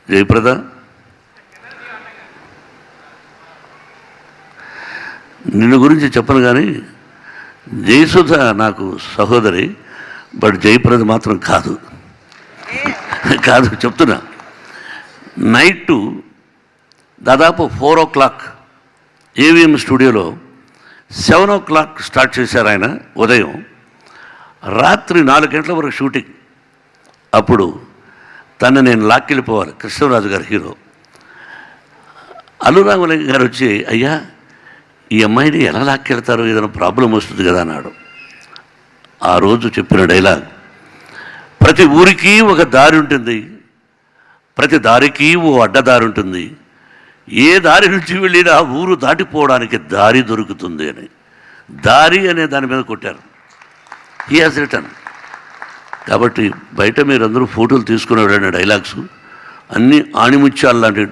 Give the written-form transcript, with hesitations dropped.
జయప్రద, నిన్ను గురించి చెప్పను కానీ జయసుధ నాకు సహోదరి, బట్ జయప్రద మాత్రం కాదు. కాదు చెప్తున్నా. నైట్ దాదాపు 4 o'clock ఏవిఎం స్టూడియోలో 7 o'clock స్టార్ట్ చేశారు ఆయన ఉదయం. రాత్రి 4 గంటల వరకు షూటింగ్. అప్పుడు తను నేను లాక్కెళ్ళిపోవాలి. కృష్ణరాజు గారు హీరో. అల్లురామలింగ గారు వచ్చి, అయ్యా ఈ అమ్మాయిని ఎలా లాక్కెళ్తారు, ఏదైనా ప్రాబ్లం వస్తుంది కదా అన్నాడు. ఆ రోజు చెప్పిన డైలాగ్, ప్రతి ఊరికి ఒక దారి ఉంటుంది, ప్రతి దారికి ఓ అడ్డదారి ఉంటుంది, ఏ దారి నుంచి వెళ్ళినా ఆ ఊరు దాటిపోవడానికి దారి దొరుకుతుంది అని. దారి అనే దాని మీద కొట్టారు. He has return. కాబట్టి బయట మీరందరూ ఫోటోలు తీసుకునే డైలాగ్స్ అన్నీ ఆణిముత్యాలు లాంటి